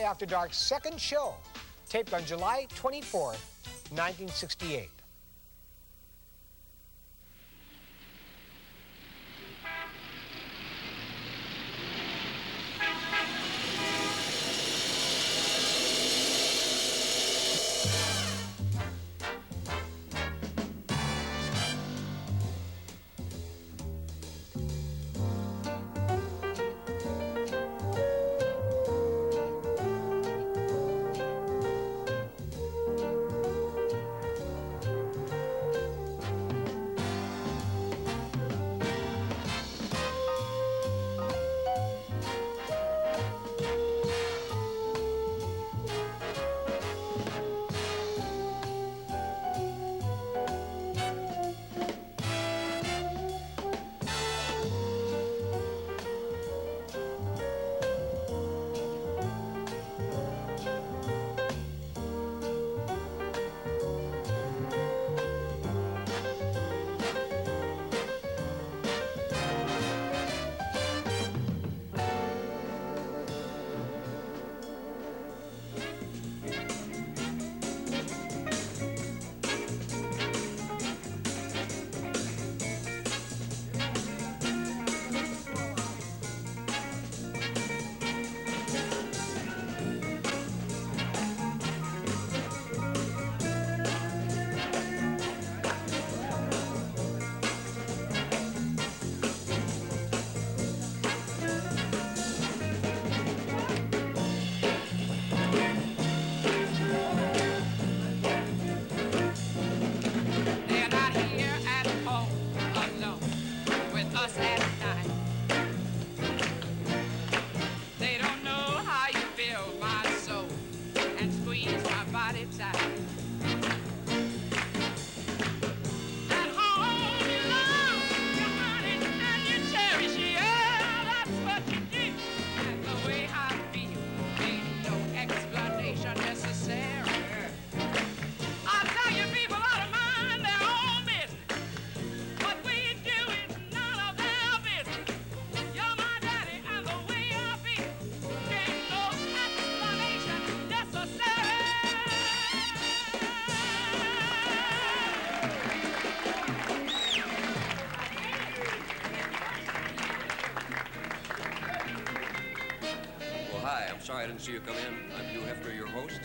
After Dark's second show, taped on July 24th, 1968. Sorry I didn't see you come in. I'm Hugh Hefner, your host.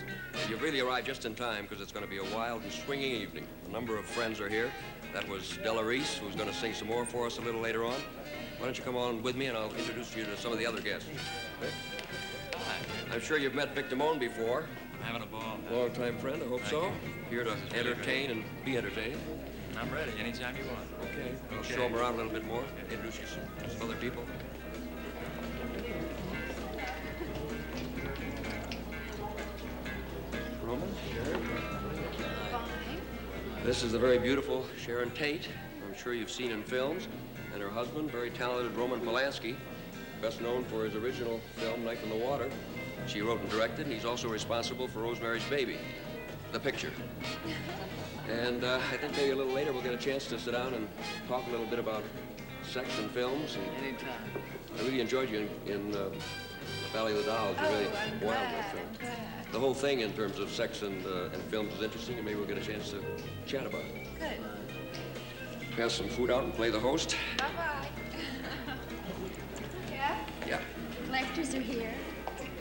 You've really arrived just in time because it's going to be a wild and swinging evening. A number of friends are here. That was Della Reese, who's going to sing some more for us a little later on. Why don't you come on with me and I'll introduce you to some of the other guests. Okay? I'm sure you've met Vic Damone before. I'm having a ball. Long-time friend, I hope so. Here to entertain and be entertained. I'm ready anytime you want. Okay. I'll show them around a little bit more. Introduce you to some other people. Sharon. This is the very beautiful Sharon Tate, I'm sure you've seen in films, and her husband, very talented Roman Polanski, best known for his original film, Knife in the Water. She wrote and directed, and he's also responsible for Rosemary's Baby, the picture. And I think maybe a little later we'll get a chance to sit down and talk a little bit about sex and films. And anytime. I really enjoyed you in Valley of the Dolls. You really wild that film. The whole thing in terms of sex and films is interesting, and maybe we'll get a chance to chat about it. Good. Pass some food out and play the host. Bye-bye. Yeah? Yeah. Collectors are here.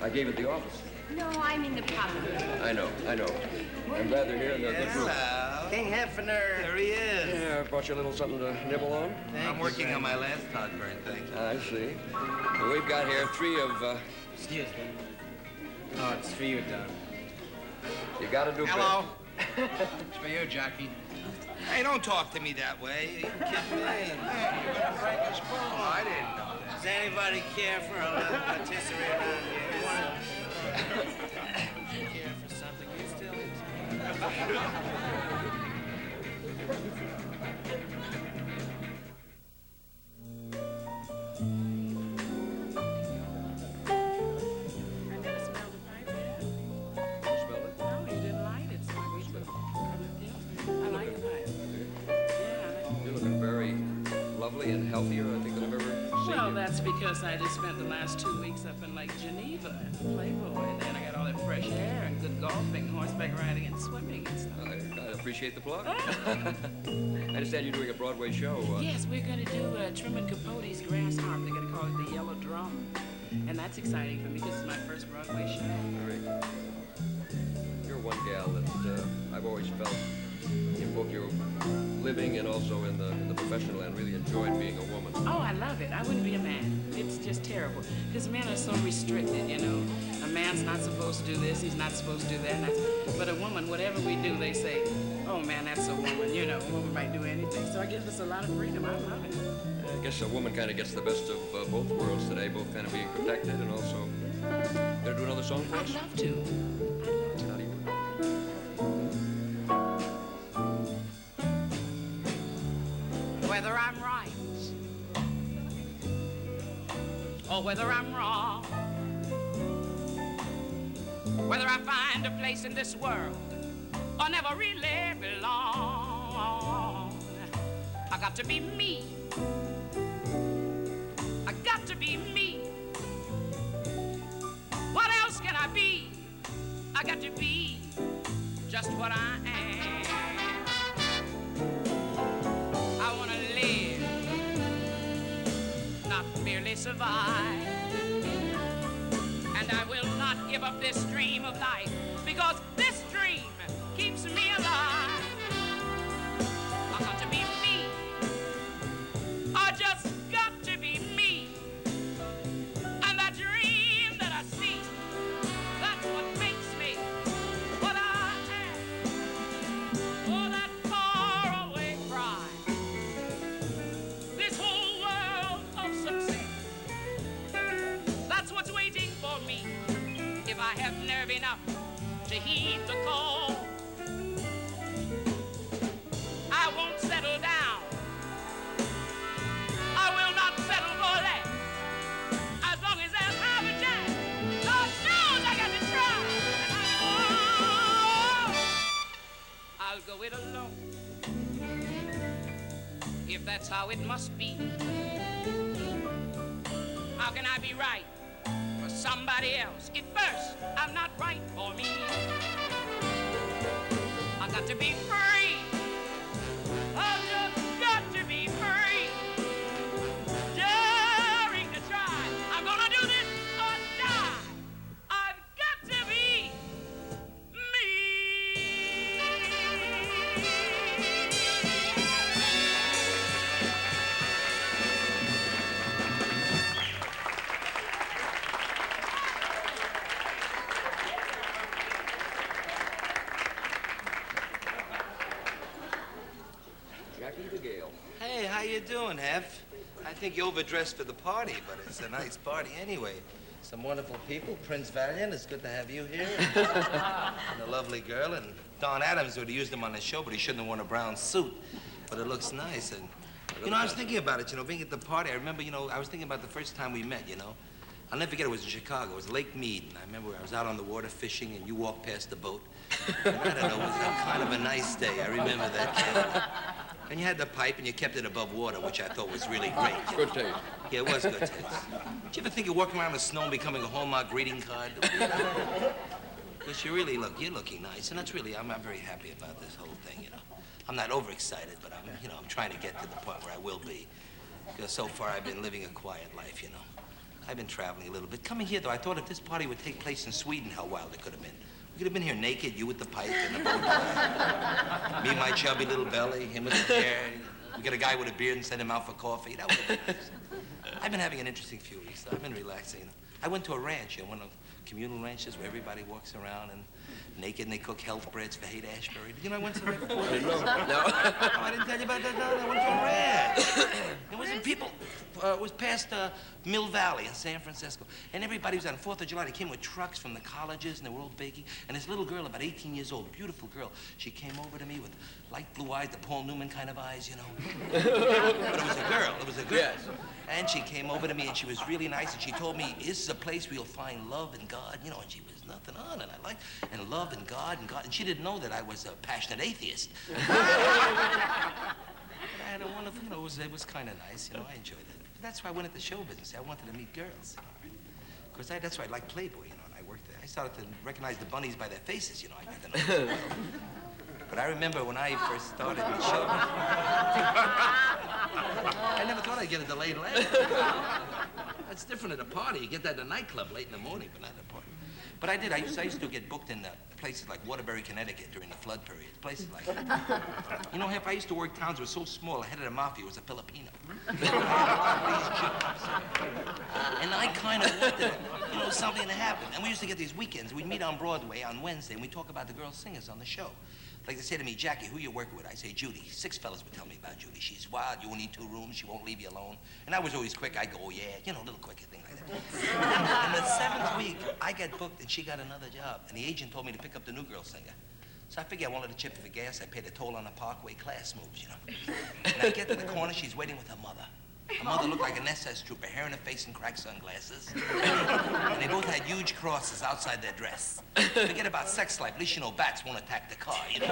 I gave it the office. No, I mean the public. I know. I'm glad they're here and they're good group. Hello. King Hefner. There he is. Yeah, I brought you a little something to nibble on. I'm working on my last heartburn thing. I see. Well, we've got here three of... Excuse me. Oh, it's for you, Doug. You gotta do Hello. It's for you, Jockey. Hey, don't talk to me that way. You kidding me? Hey, you're gonna break his phone. Oh, I didn't know that. Does anybody care for a little patisserie around here? Care for something you still into? And healthier, I think, than I've ever seen. Well, that's because I just spent the last 2 weeks up in Lake Geneva at the Playboy, and then I got horseback riding and swimming and stuff. I appreciate the plug. I understand you're doing a Broadway show. Yes, we're going to do Truman Capote's Grass Harp. They're going to call it the Yellow Drum. And that's exciting for me because it's my first Broadway show. Great. You're one gal that I've always felt in both your living and also in the professional end really enjoyed being a woman. Oh, I love it. I wouldn't be a man. It's just terrible. Because men are so restricted, you know. A man's not supposed to do this, he's not supposed to do that. But a woman, whatever we do, they say, oh man, that's a woman, you know. A woman might do anything. So it gives us a lot of freedom. I love it. I guess a woman kind of gets the best of both worlds today, both kind of being protected and also... Gonna do another song for us? I'd love to. How do you... Whether I'm right or whether I'm wrong, whether I find a place in this world or never really belong, I got to be me. I got to be me. What else can I be? I got to be just what I am. I want to live, not merely survive. And I will not give up this dream of life, because this dream keeps me alive. I got to be me. I just got to be me. And that dream that I see, that's what makes me what I am. Oh, that faraway cry, this whole world of success, that's what's waiting for me if I have nerve enough to heed the call. I won't settle down. I will not settle for less. As long as there's half a chance, Lord knows I got to try. And I'll go it alone, if that's how it must be. How can I be right for somebody else if first I'm not right for me? I got to be free. I've just got to be free. Daring to try. I'm gonna do this or die. I've got to be me. Jackie the Gale. Hey, how you doing, Hef? I think you overdressed for the party, but it's a nice party anyway. Some wonderful people. Prince Valiant, it's good to have you here. And a lovely girl. And Don Adams would have used him on the show, but he shouldn't have worn a brown suit. But it looks nice. And, you know, I was thinking about it, you know, being at the party. I remember, you know, I was thinking about the first time we met, you know. I'll never forget, it was in Chicago. It was Lake Mead. And I remember I was out on the water fishing, and you walked past the boat. And I don't know, it was kind of a nice day. I remember that, kid. And you had the pipe, and you kept it above water, which I thought was really great. Good taste. Yeah, it was good taste. Did you ever think of walking around in the snow and becoming a Hallmark greeting card? Because you really look, you're looking nice, and that's really, I'm very happy about this whole thing, you know. I'm not overexcited, but I'm, you know, I'm trying to get to the point where I will be. Because so far I've been living a quiet life, you know. I've been traveling a little bit. Coming here, though, I thought if this party would take place in Sweden, how wild it could have been. We could have been here naked, you with the pipe and the boat. Me, my chubby little belly, him with the hair. We got a guy with a beard and send him out for coffee. That would have been nice. I've been having an interesting few weeks, though. I've been relaxing. I went to a ranch, you know, one of the communal ranches where everybody walks around and naked and they cook health breads for Haight-Ashbury. Did you know I went to that before? No. Oh, I didn't tell you about that. No, I went to a ranch. There was some people. It was past Mill Valley in San Francisco. And everybody was on 4th of July. They came with trucks from the colleges, and they were all baking. And this little girl, about 18 years old, a beautiful girl, she came over to me with light blue eyes, the Paul Newman kind of eyes, you know. But it was a girl. It was a girl. Yes. And she came over to me, and she was really nice. And she told me, this is a place where you'll find love and God, you know. And she was nothing on, and I liked, and love and God and God. And she didn't know that I was a passionate atheist. I had a wonderful, you know, it was kind of nice, you know. I enjoyed it. But that's why I went into show business. I wanted to meet girls. Because that's why I like Playboy, you know, and I worked there. started to recognize the bunnies by their faces, you know. I got to know them well. But I remember when I first started in the show, I never thought I'd get a delayed laugh. That's different at a party. You get that at a nightclub late in the morning, but not at a party. But I did. I used to get booked in places like Waterbury, Connecticut during the flood period. Places like that. You know, I used to work towns that were so small, the head of the mafia was a Filipino. These jobs. And I kind of wanted, you know, something to happen. And we used to get these weekends. We'd meet on Broadway on Wednesday, and we'd talk about the girl singers on the show. Like they say to me, Jackie, who you working with? I say, Judy. 6 fellas would tell me about Judy. She's wild, you only need 2 rooms, she won't leave you alone. And I was always quick. I'd go, oh, yeah, you know, a little quicker thing like that. And the 7th week, I got booked, and she got another job. And the agent told me to pick up the new girl singer. So I figured I wanted to chip for the gas. I paid a toll on the Parkway, class moves, you know. And I get to the corner, she's waiting with her mother. Her mother looked like an SS trooper, hair in her face and cracked sunglasses. And they both had huge crosses outside their dress. Forget about sex life. At least you know bats won't attack the car, you know.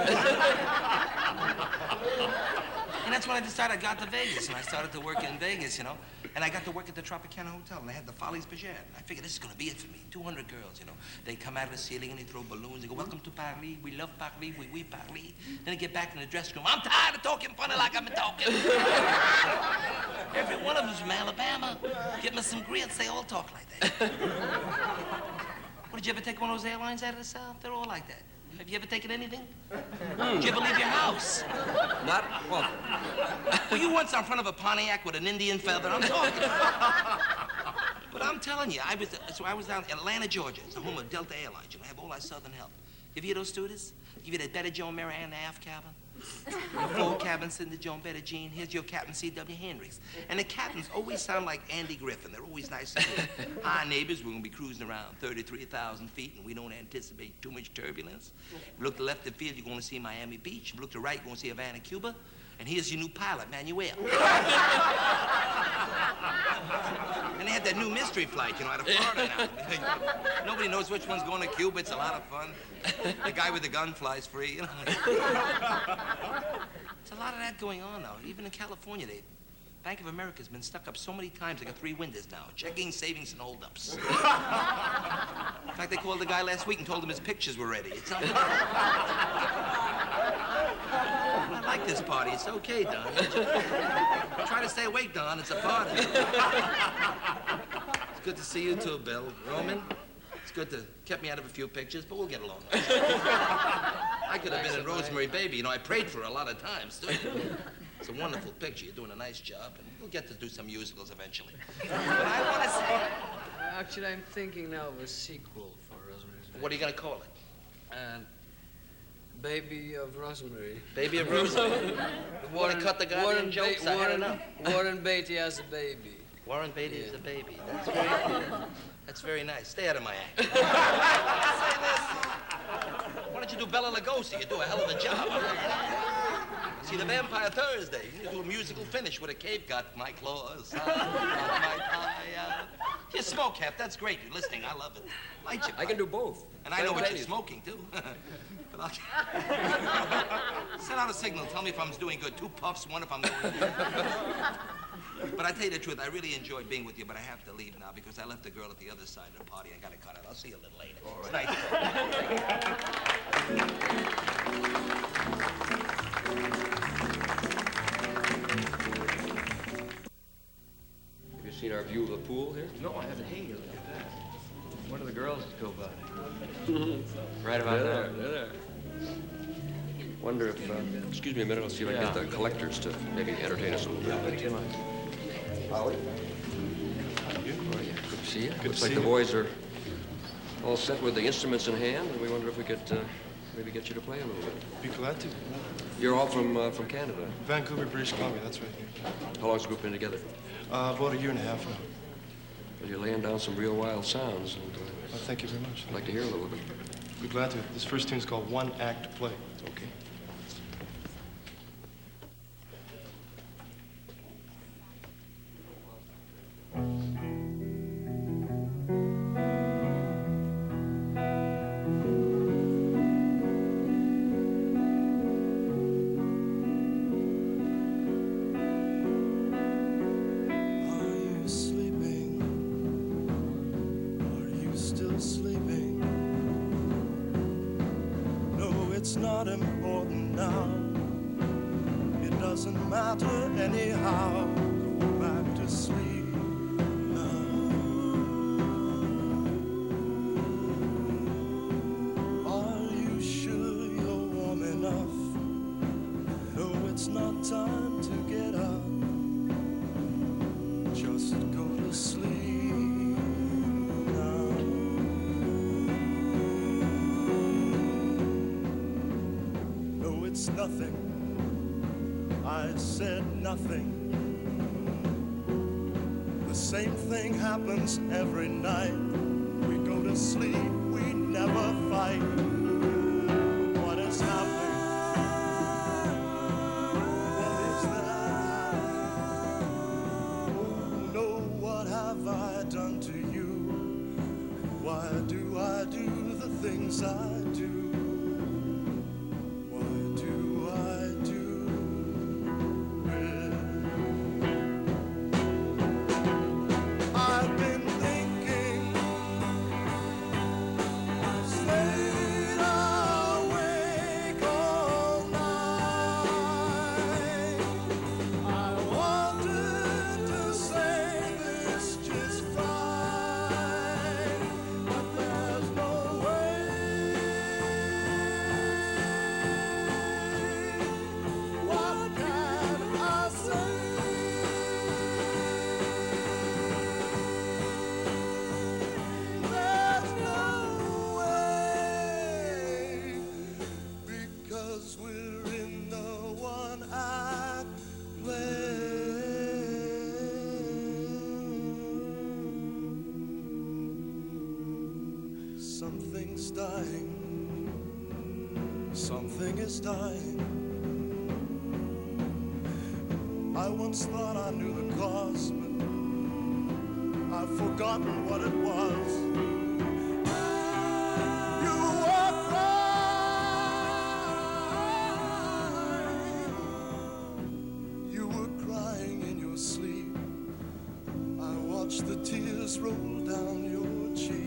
And that's when I decided I got to Vegas, and I started to work in Vegas, you know. And I got to work at the Tropicana Hotel, and they had the Follies Bergère. And I figured this is going to be it for me. 200 girls, you know. They come out of the ceiling and they throw balloons. They go, welcome to Paris. We love Paris. We Paris. Then they get back in the dressing room. I'm tired of talking funny like I'm talking. Every one of them's from Alabama. Give me some grits. They all talk like that. Well, did you ever take one of those airlines out of the South? They're all like that. Have you ever taken anything? Did you ever leave your house? Not, well... Were you once in front of a Pontiac with an Indian feather? I'm talking. But I'm telling you, I was down in Atlanta, Georgia. It's the home of Delta Airlines. You know, have all our Southern help. You ever hear those stewardess? Give you that Betty Joan Marianne in the aft cabin. The forward cabin sitting to Joan Betty Jean. Here's your captain, C.W. Hendricks. And the captains always sound like Andy Griffin. They're always nice and good. Hi, neighbors. We're going to be cruising around 33,000 feet, and we don't anticipate too much turbulence. If you look to left of the field, you're going to see Miami Beach. If you look to right, you're going to see Havana, Cuba. And here's your new pilot, Manuel. And they had that new mystery flight, you know, out of Florida now. Nobody knows which one's going to Cuba. It's a lot of fun. The guy with the gun flies free, you know. There's a lot of that going on now. Even in California, Bank of America's been stuck up so many times, they got 3 windows now. Checking, savings, and holdups. In fact, they called the guy last week and told him his pictures were ready. It's I like this party. It's okay, Don. Try to stay awake, Don. It's a party. It's good to see you too, Bill. Roman, it's good to kept me out of a few pictures, but we'll get along. I could have been in Rosemary Baby. You know, I prayed for her a lot of times, too. It's a wonderful picture. You're doing a nice job, and we'll get to do some musicals eventually. But I want to say... Actually, I'm thinking now of a sequel for Rosemary's Baby. What are you going to call it? Baby of Rosemary. Baby of Rosemary? Want to cut the goddamn jokes? I had enough. Warren Beatty has a baby. Warren Beatty is a baby. That's very nice. Stay out of my act. Say this. Why don't you do Bela Lugosi? You do a hell of a job. See, the Vampire Thursday. You do a musical finish with a cave got my claws. You smoke, Hef. That's great. You're listening. I love it. Light you. I can do both. And I know what you're smoking, too. Send out a signal. Tell me if I'm doing good. 2 puffs, 1 if I'm going good. But I tell you the truth, I really enjoyed being with you, but I have to leave now because I left the girl at the other side of the party. I got to cut out. I'll see you a little later. All right. Have you seen our view of the pool here? No, I haven't. Hey, look at that. One of the girls go by. Right about there. They're there. Wonder if, excuse me a minute, I'll see if I can get the collectors to maybe entertain us a little bit. Holly? Oh, yeah, good to see you. Looks like the boys are all set with the instruments in hand, and we wonder if we could maybe get you to play a little bit. Be glad to. You're all from Canada? Vancouver, British Columbia, that's right. How long's the group been together? About 1.5 years now. Well, you're laying down some real wild sounds, and Well, thank you very much. I'd like to hear a little bit. Be glad to. This first tune's called One Act Play. Okay. Are you sleeping? Are you still sleeping? it's not important now. It doesn't matter anyhow. Go back to sleep now. Are you sure you're warm enough? No, it's not time to get up. Just go to sleep now. No, it's nothing. I said nothing. The same thing happens every night. We go to sleep, we never fight. What is happening? What is that? Oh no, what have I done to you? Why do I do the things I do? Something's dying. Something is dying. I once thought I knew the cause, but I've forgotten what it was. You were crying. You were crying in your sleep. I watched the tears roll down your cheek.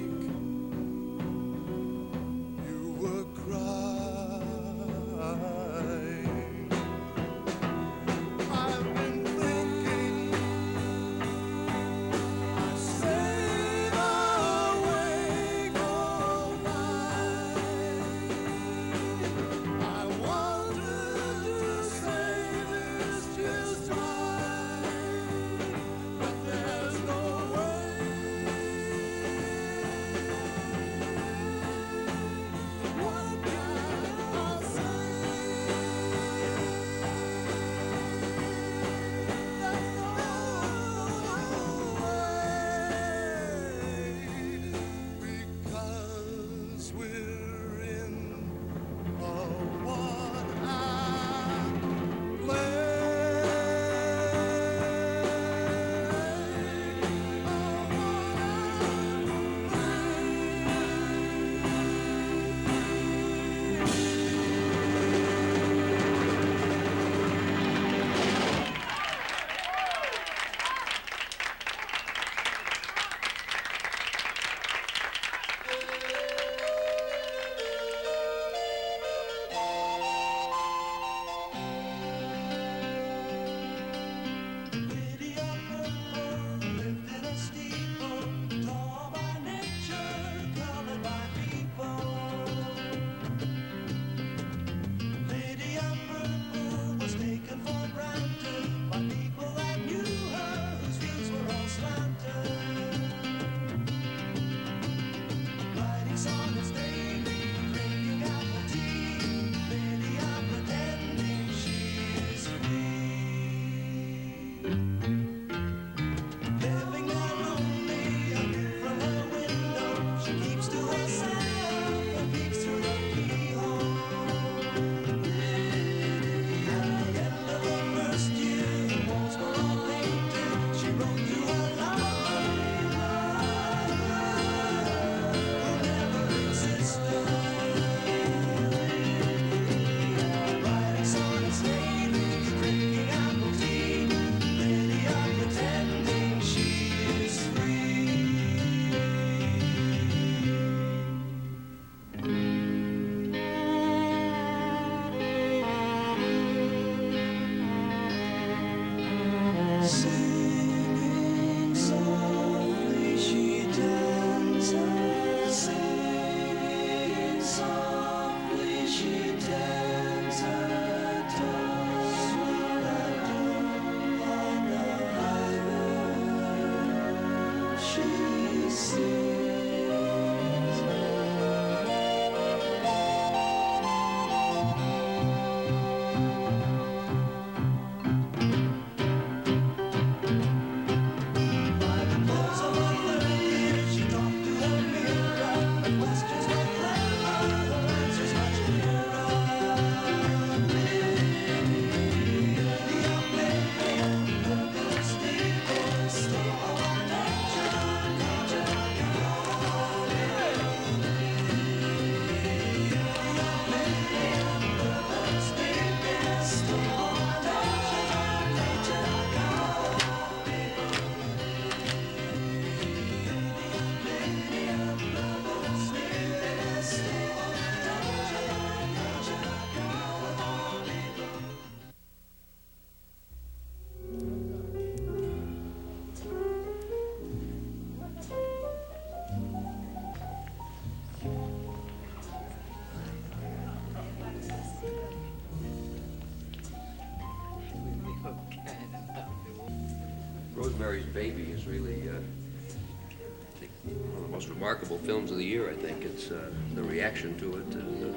Rosemary's Baby is really, I think, one of the most remarkable films of the year, I think. It's the reaction to it, and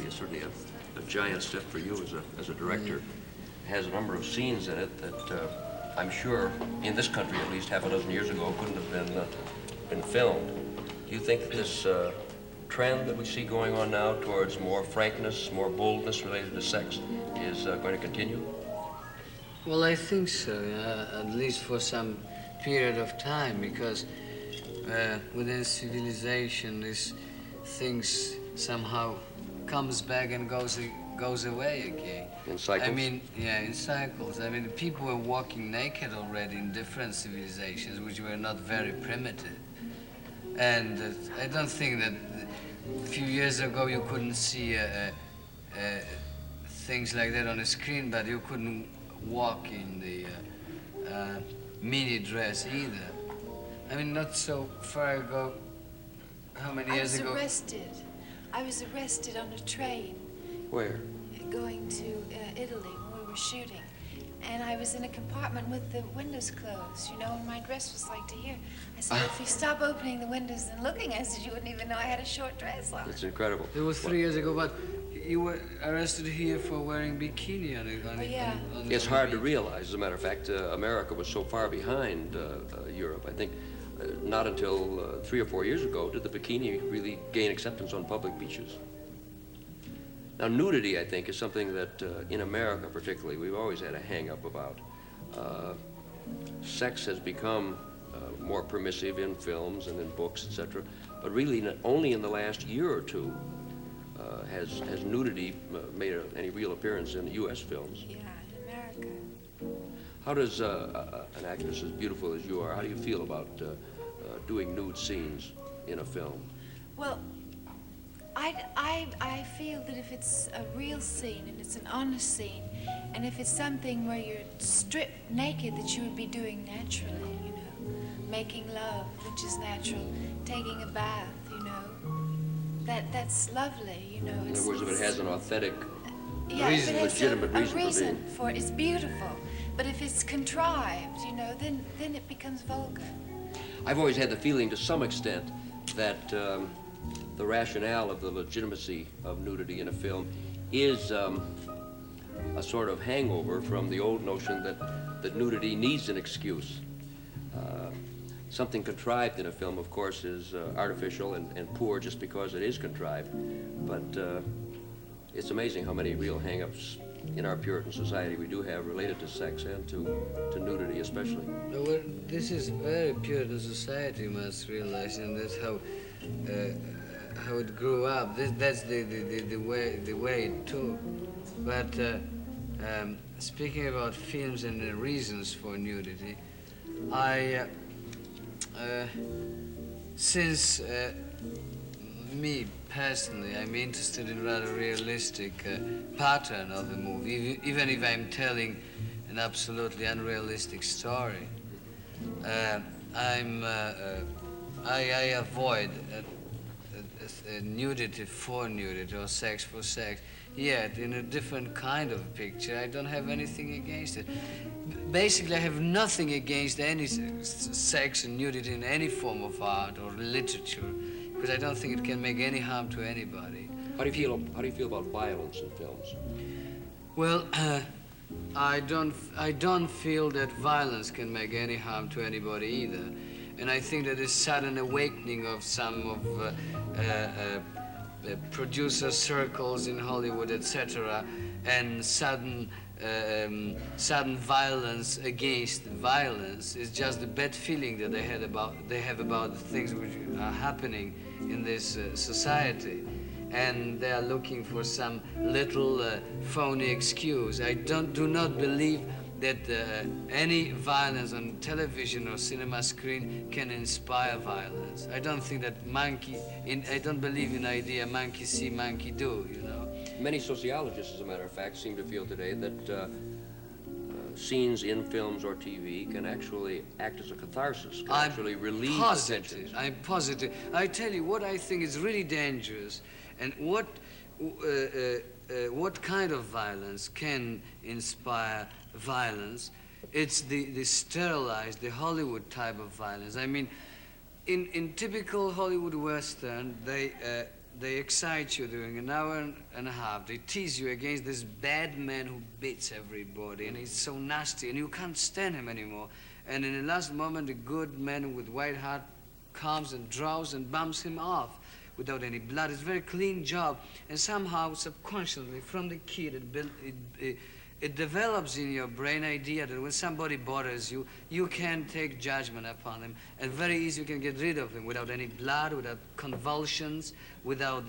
it's certainly a giant step for you as a director. It has a number of scenes in it that I'm sure, in this country at least, half a dozen years ago, couldn't have been filmed. Do you think that this trend that we see going on now towards more frankness, more boldness related to sex is going to continue? Well, I think so, at least for some period of time, because within civilization, these things somehow comes back and goes away again. In cycles? I mean, yeah, in cycles. I mean, people were walking naked already in different civilizations, which were not very primitive. And I don't think that a few years ago you couldn't see things like that on a screen, but you couldn't walk in the mini dress either. I mean, not so far ago, how many years ago? I was arrested on a train. Where? Going to Italy when we were shooting. And I was in a compartment with the windows closed, you know, and my dress was like to here. I said, if you stop opening the windows and looking, I said, you wouldn't even know I had a short dress on. It's incredible. It was 3 years ago, but you were arrested here for wearing bikini on the It's hard to realize, as a matter of fact, America was so far behind Europe. I think not until 3 or 4 years ago did the bikini really gain acceptance on public beaches. Now, nudity, I think, is something that, in America particularly, we've always had a hang-up about. Sex has become more permissive in films and in books, etc. But really, only in the last year or two has nudity made any real appearance in U.S. films. Yeah, in America. How does an actress as beautiful as you are, how do you feel about doing nude scenes in a film? Well, I feel that if it's a real scene and it's an honest scene, and if it's something where you're stripped naked, that you would be doing naturally, you know, making love, which is natural, taking a bath, you know, that's lovely, you know. In other words, if it has an authentic reason, legitimate a reason reason for it, it's beautiful. But if it's contrived, you know, then it becomes vulgar. I've always had the feeling, to some extent, that the rationale of the legitimacy of nudity in a film is a sort of hangover from the old notion that nudity needs an excuse. Something contrived in a film, of course, is artificial and poor just because it is contrived. But it's amazing how many real hang-ups in our Puritan society we do have related to sex and to nudity especially. Well, this is very Puritan society, you must realize, and that's how it grew up. That's the way it took. But speaking about films and the reasons for nudity, since me personally, I'm interested in rather realistic pattern of the movie, even if I'm telling an absolutely unrealistic story. I avoid nudity for nudity or sex for sex. Yet, in a different kind of picture, I don't have anything against it. Basically, I have nothing against any sex and nudity in any form of art or literature, because I don't think it can make any harm to anybody. How do you feel about violence in films? Well, I don't feel that violence can make any harm to anybody either. And I think that this sudden awakening of some of producer circles in Hollywood, etc., and sudden violence against violence is just the bad feeling that they have about the things which are happening in this society, and they are looking for some little phony excuse. I do not believe that any violence on television or cinema screen can inspire violence. I don't think that I don't believe in the idea monkey see, monkey do, you know. Many sociologists, as a matter of fact, seem to feel today that scenes in films or TV can actually act as a catharsis, can actually relieve the tensions. I'm positive. I tell you what I think is really dangerous, and what kind of violence can inspire violence It's the sterilized, the Hollywood type of violence. I mean, in typical Hollywood Western, they excite you during an hour and a half. They tease you against this bad man who beats everybody, and he's so nasty, and you can't stand him anymore. And in the last moment, the good man with white heart comes and draws and bumps him off without any blood. It's a very clean job. And somehow, subconsciously, from the kid, it develops in your brain idea that when somebody bothers you, you can take judgment upon him, and very easy you can get rid of him without any blood, without convulsions, without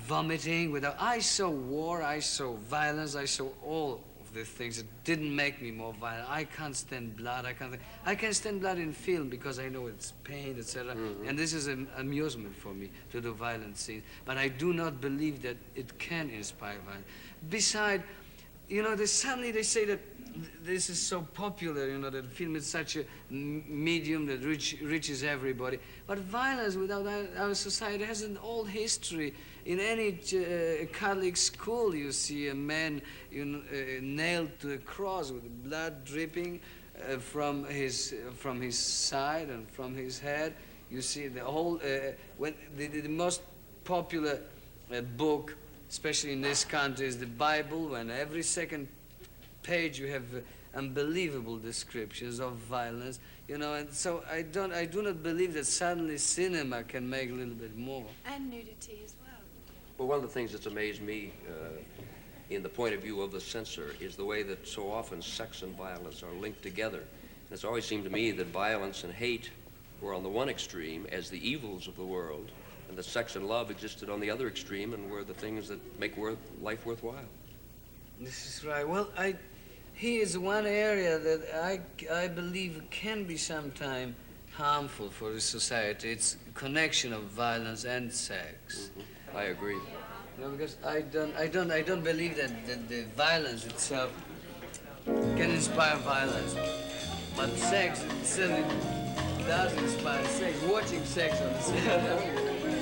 vomiting, without... I saw war, I saw violence, I saw all of the things that didn't make me more violent. I can't stand blood, I can stand blood in film because I know it's pain, etc. And this is an amusement for me to do violent scenes. But I do not believe that it can inspire violence. Besides, you know, suddenly they say that this is so popular, you know, that film is such a medium that reaches everybody. But violence without our society has an old history. In any Catholic school, you see a man nailed to a cross with blood dripping from his side and from his head. You see the whole, when the most popular book, especially in this country, is the Bible, when every second page you have unbelievable descriptions of violence, you know, and so I do not believe that suddenly cinema can make a little bit more. And nudity as well. Well, one of the things that's amazed me in the point of view of the censor is the way that so often sex and violence are linked together. And it's always seemed to me that violence and hate were on the one extreme as the evils of the world, and that sex and love existed on the other extreme and were the things that make life worthwhile. This is right. Well, here is one area that I believe can be sometimes harmful for the society. It's connection of violence and sex. I agree. You know, because I don't believe that the violence itself can inspire violence, but sex certainly does inspire sex. Watching sex on the screen.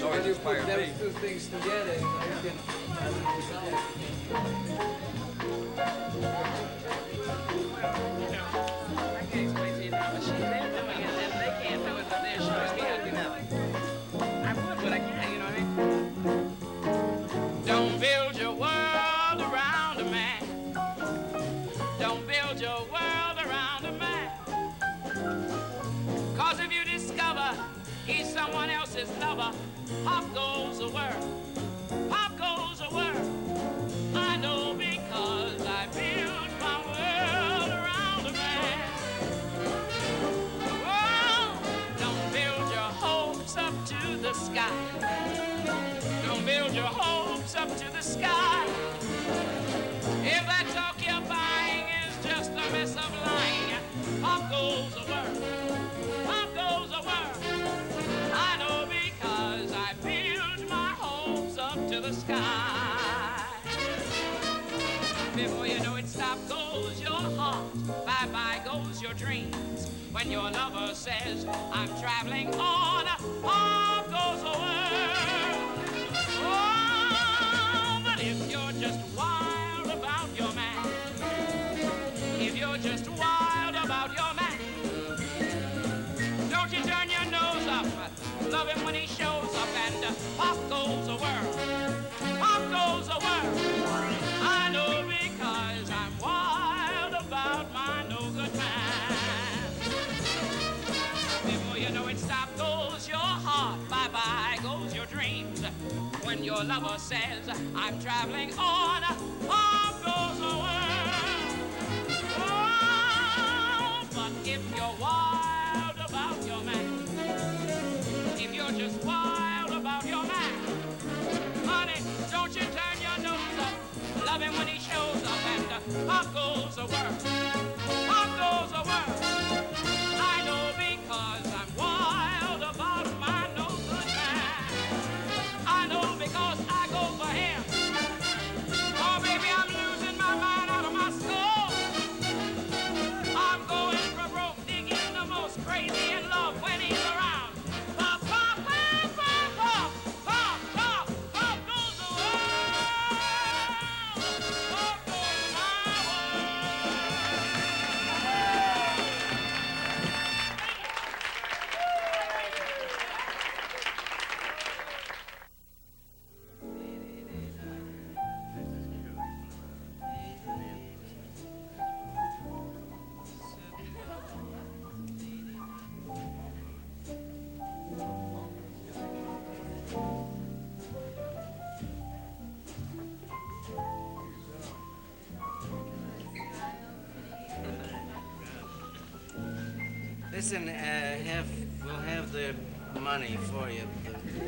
When you put those two things together, you know, you can. I can't explain to you now, but they're doing it, and they can't do it, but they're sure as me I can do it. I would, but I can't, you know what I mean? Don't build your world around a man. Don't build your world around a man. 'Cause if you discover he's someone else's lover, pop goes the world. Pop goes the world. I know because I built my world around a man. Oh, don't build your hopes up to the sky. Don't build your hopes up to the sky. If that talk you're buying is just a mess of lying, pop goes the world. Pop goes the world. I know because I built my hopes up to the sky. Before you know it, stop goes your heart, bye-bye goes your dreams. When your lover says, I'm traveling on, off goes the world. Oh, but if you're just wild about your man, if you're just wild about your man, don't you turn your nose up, love him when he shows up, and pop goes the world. Pop goes the world. I know because I'm wild about my no-good man. Before you know it, stop goes your heart, bye-bye goes your dreams. When your lover says, I'm traveling on, pop goes the world. Oh, but if you're wild about your man, if you're just wild about your man, honey, don't you turn your nose up, love him when he shows up, and pop goes the world. Pop goes the world. I know because I'm wild about my no-good man. I know because I go for him. Oh, baby, I'm losing my mind out of my skull. I'm going for broke, digging the most crazy in love when he's around. Pop, pop, pop, pop, pop, pop, pop, pop goes the world. Pop goes my world. Listen, we'll have the money for you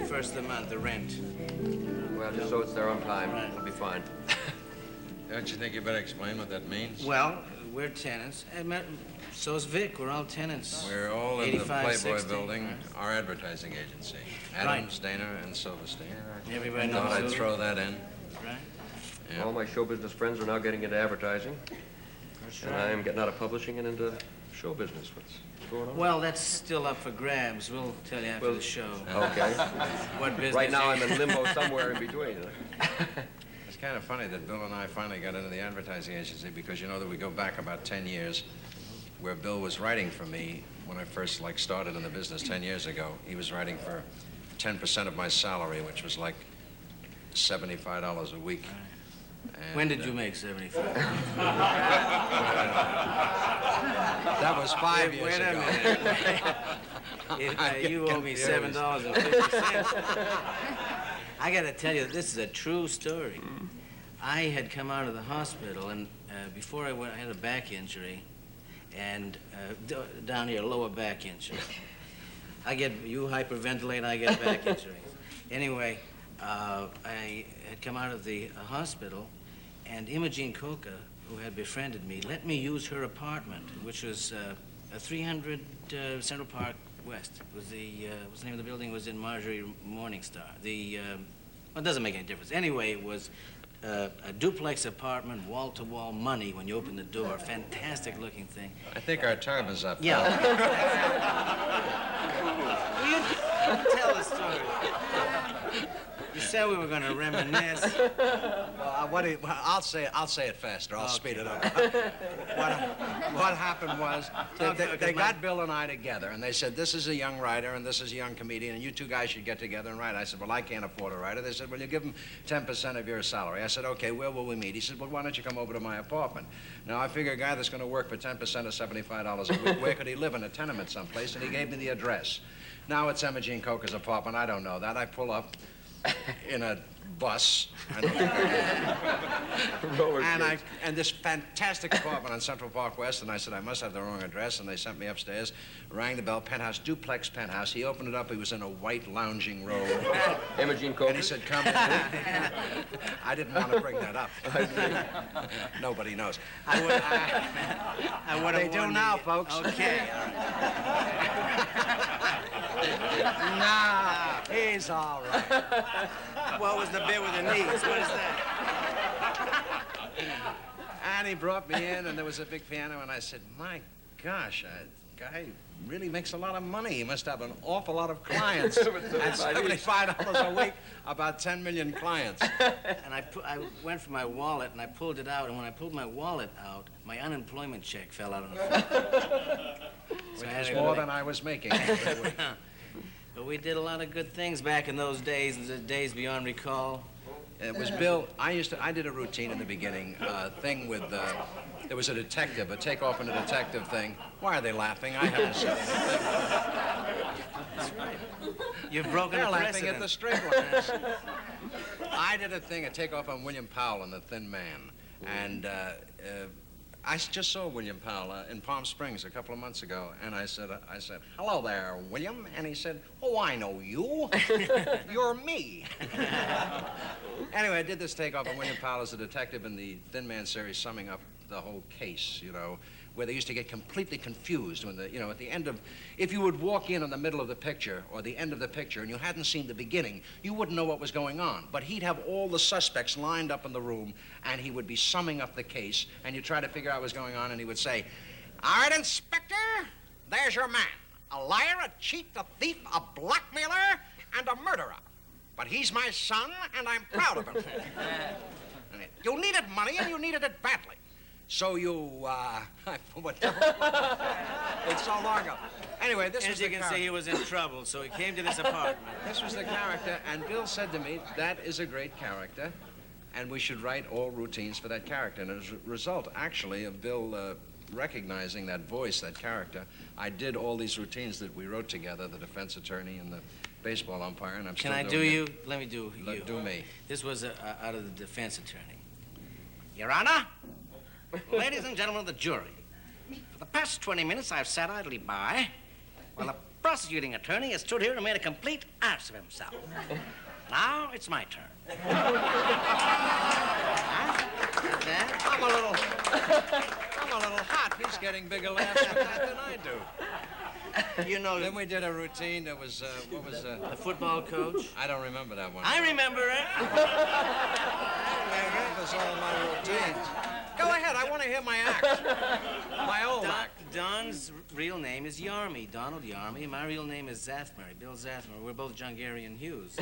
the first of the month, the rent. Well, just so it's there on time, Right. it'll be fine. Don't you think you better explain what that means? Well, we're tenants. So's Vic. We're all tenants. We're all in the 85, Playboy 60. building, Right. our advertising agency. Right. Adams, Dana, and Silverstein. Everybody Thought knows I'd who. throw that in. Right? Yeah. All my show business friends are now getting into advertising. That's And I am getting out of publishing and into show business. What's going on? Well, that's still up for grabs. We'll tell you after Well, the show. Okay. What business? Right now, I'm in limbo somewhere in between. It's kind of funny that Bill and I finally got into the advertising agency because you know that we go back about 10 years where Bill was writing for me when I first started in the business 10 years ago. He was writing for 10% of my salary, which was like $75 a week. And, When did you make 75? That was 5 years Wait a ago. minute. You owe me $7.50. I got to tell you, this is a true story. I had come out of the hospital, and before I went, I had a back injury, and down here, lower back injury. You hyperventilate, I get back injuries. Anyway, I had come out of the hospital, and Imogene Coca, who had befriended me, let me use her apartment, which was a 300 Central Park West. It was what's the name of the building? It was in Marjorie Morningstar. Well, it doesn't make any difference. Anyway, it was a duplex apartment, wall-to-wall money when you open the door. Fantastic-looking thing. I think our time is up. Yeah. Will you tell the story? You said we were going to reminisce. Well, I'll say it faster. I'll speed it up. What happened was they got Bill and I together, and they said, this is a young writer and this is a young comedian, and you two guys should get together and write. I said, well, I can't afford a writer. They said, well, you give him 10% of your salary. I said, okay, where will we meet? He said, well, why don't you come over to my apartment? Now, I figure a guy that's going to work for 10% of $75 a week, where could he live? In a tenement someplace? And he gave me the address. Now it's Imogene Coca's apartment. I don't know that. I pull up in a bus. And this fantastic apartment on Central Park West, and I said, I must have the wrong address, and they sent me upstairs, rang the bell, penthouse, duplex penthouse. He opened it up, he was in a white lounging robe. Imogene Coca. And he said, come in. I didn't want to bring that up. Nobody knows. I would They do now, folks. Okay, all right. Nah, he's all right. What was the bit with the knees? What is that? And he brought me in, and there was a big piano, and I said, my gosh, that guy really makes a lot of money. He must have an awful lot of clients. At $75 a week, about 10 million clients. And I went for my wallet, and I pulled it out, and when I pulled my wallet out, my unemployment check fell out on the floor. Which was more than I was making. But we did a lot of good things back in those days, the days beyond recall. It was Bill. I did a routine in the beginning, thing with, there was a detective, a takeoff and a detective thing. Why are they laughing? I haven't said anything. That's right. You've broken They're a laughing precedent. at the straight lines. I did a thing, a takeoff on William Powell and the Thin Man. And I just saw William Powell in Palm Springs a couple of months ago, and I said, hello there, William. And he said, oh, I know you. You're me. Anyway, I did this takeoff on William Powell as a detective in the Thin Man series, summing up the whole case, you know, where they used to get completely confused when at the end of, if you would walk in the middle of the picture or the end of the picture and you hadn't seen the beginning, you wouldn't know what was going on. But he'd have all the suspects lined up in the room, and he would be summing up the case, and you try to figure out what was going on, and he would say, all right, Inspector, there's your man. A liar, a cheat, a thief, a blackmailer, and a murderer. But he's my son, and I'm proud of him. You needed money, and you needed it badly. So you, it's so long ago. Anyway, this was the character. As you can see, he was in trouble, so he came to this apartment. This was the character, and Bill said to me, that is a great character, and we should write all routines for that character. And as a result, actually, of Bill recognizing that voice, that character, I did all these routines that we wrote together, the defense attorney and the baseball umpire, and I'm still doing it. Can I do you? Let me do you. Do me. This was out of the defense attorney. Your Honor, ladies and gentlemen of the jury, for the past 20 minutes I've sat idly by Well, the prosecuting attorney has stood here and made a complete ass of himself. Now it's my turn. Huh? I'm a little hot. He's getting bigger laughs with that than I do. You know, Then we did a routine that was, what was, the football coach. I don't remember that one. I remember it. That was all my routines. Go ahead, I want to hear my act. My old act. Don's real name is Yarmy, Donald Yarmy. My real name is Zathmary, Bill Zathmary. We're both Jungarian Hughes.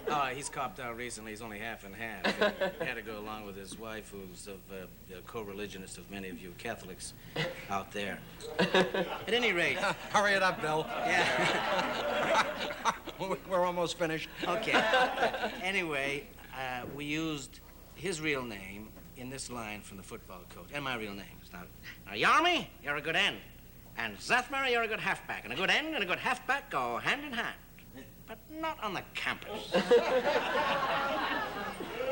Oh, he's copped out recently. He's only half and half. He had to go along with his wife, who's a co-religionist of many of you Catholics out there. At any rate... Hurry it up, Bill. Yeah. We're almost finished. Okay. Anyway, we used his real name in this line from the football coach, and my real name. Now, Yarmy, you're a good end. And Zathmary, you're a good halfback. And a good end and a good halfback go hand in hand. But not on the campus.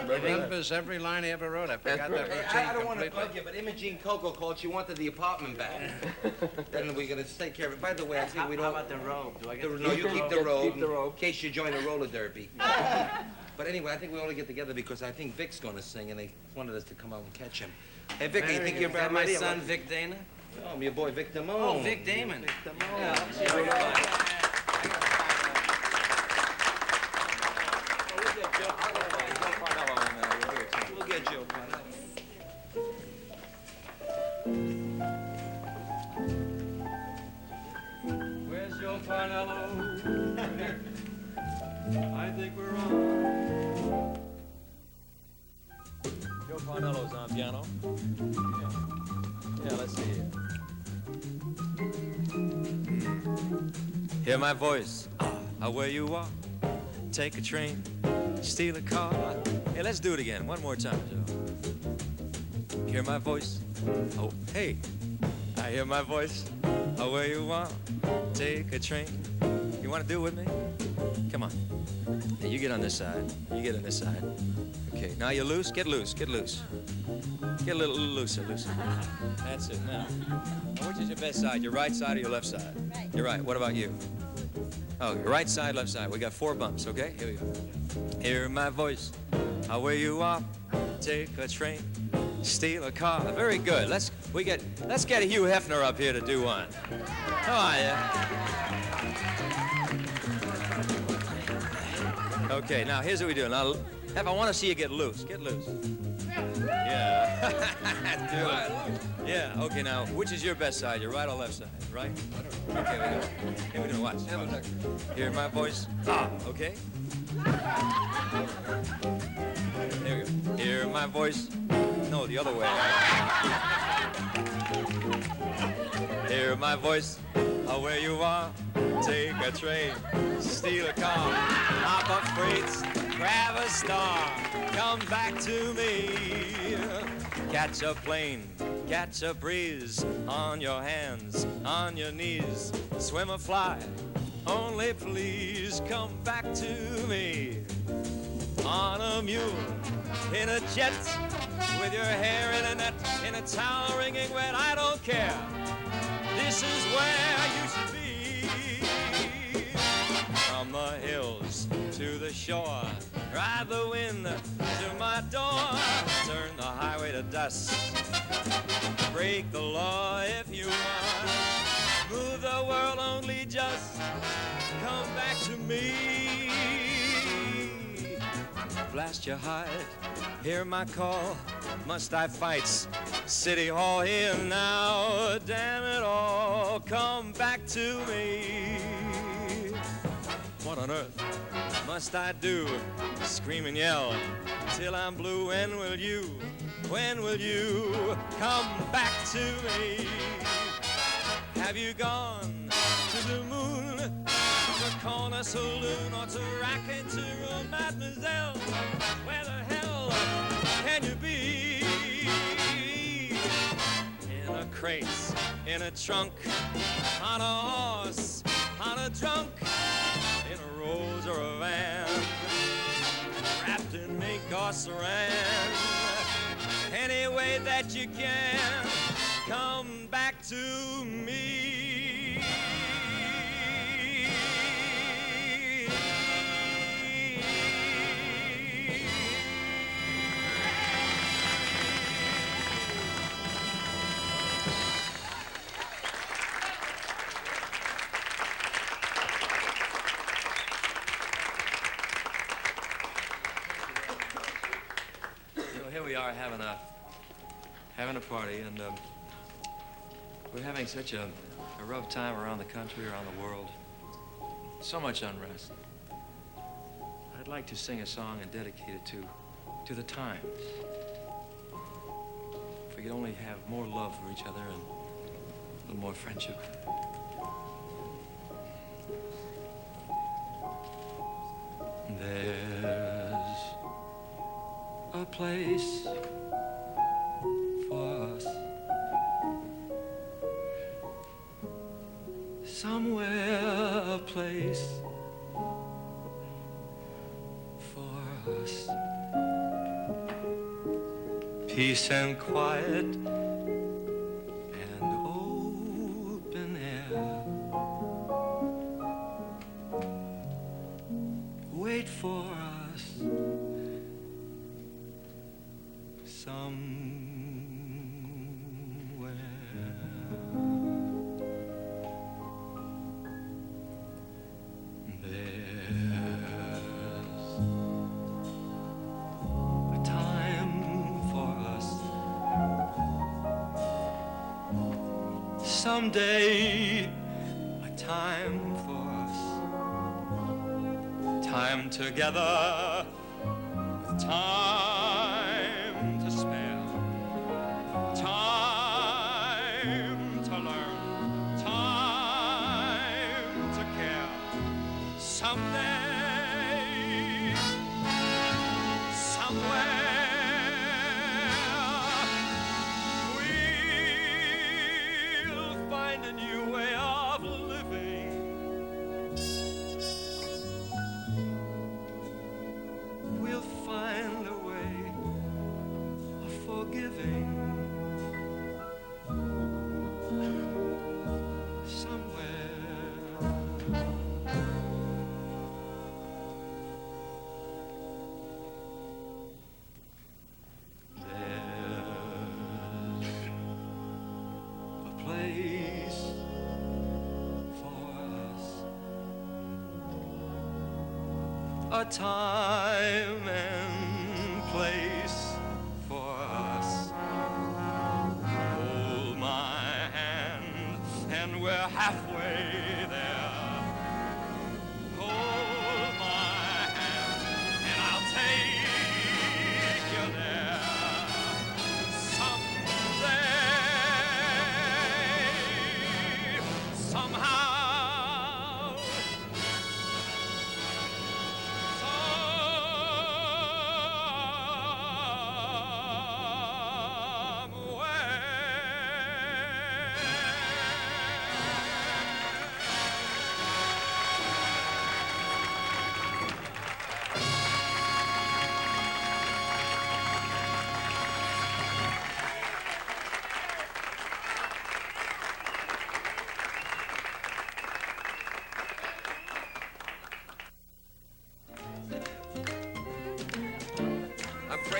Remembers every line he ever wrote. I forgot that routine I don't want to completely. bug you, but Imogene Coco called. She wanted the apartment back. Then we're going to take care of it. By the way, I think we don't... How about the robe? Do I get No, you keep the robe. Keep the robe. In case you join a roller derby. But anyway, I think we ought to get together because I think Vic's going to sing, and they wanted us to come out and catch him. Hey, Vic, you think you're about my ready? son, Vic Dana? Oh, your boy, Vic Damone. Oh, Vic Damon. Vic Damone. Yeah. We'll get Joe. Where's Joe Farnello? I think we're on. Joe Farnello's on piano. Yeah, let's see it. Hear my voice, where you are. Take a train, steal a car. Hey, let's do it again. One more time, Joe. Hear my voice. Oh, hey. I hear my voice. Where you are. Take a train. You want to do it with me? Come on. Hey, you get on this side. You get on this side. Okay, now you're loose. Get loose. Get loose. Get a little looser, looser. That's it. Now, which is your best side? Your right side or your left side? Right. You're right. What about you? Oh, your right side, left side. We got 4 bumps, okay? Here we go. Hear my voice. Where you are. Take a train. Steal a car. Very good. Let's get Hugh Hefner up here to do one. Come on, yeah. Okay, now here's what we do. Now, Hef, I want to see you get loose. Get loose. Yeah. Do it. Yeah. Okay. Now, which is your best side? Your right or left side? Right. Okay. We go. Here we do. Watch. Hear my voice. Okay. There we go. Hear my voice. No, the other way. Hear my voice. Where you are. Take a train. Steal a car. Hop up freights. Grab a star. Come back to me. Catch a plane. Catch a breeze. On your hands. On your knees. Swim or fly. Only please come back to me. On a mule. In a jet. With your hair in a net. In a towel wringing wet. I don't care. This is where you should be. From the hills to the shore, ride the wind to my door, turn the highway to dust, break the law if you want, move the world only just, come back to me. Blast your heart, hear my call, must I fight City Hall here now, damn it all, come back to me. What on earth must I do? Scream and yell till I'm blue. When will you come back to me? Have you gone to the moon, to corner saloon, or to Rackett's room, Mademoiselle? Where the hell can you be? In a crate, in a trunk, on a horse, on a drunk, in a rose or a van, wrapped in mink or saran. Any way that you can, come back to me. here we are having a party, and we're having such a rough time around the country, around the world. So much unrest. I'd like to sing a song and dedicate it to the times. If we could only have more love for each other and a little more friendship. There's a place for us somewhere, a place for us. Peace and quiet and open air. Wait for us somewhere. Someday, a time for us, time together, with time to spare, time to learn, time to care. Someday, somewhere. A new way of living. We'll find a way of forgiving somewhere. There's a place a time and place for us. Hold my hand and we're halfway there. Hold my hand and I'll take you there. Someday, somehow.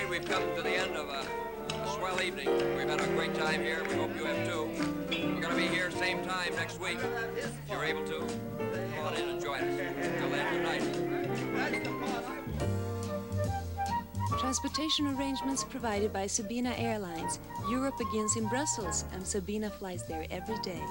We've come to the end of a swell evening. We've had a great time here. We hope you have too. We're going to be here same time next week. If you're able to, come on in and join us. Till then, good night. Transportation arrangements provided by Sabina Airlines. Europe begins in Brussels, and Sabina flies there every day.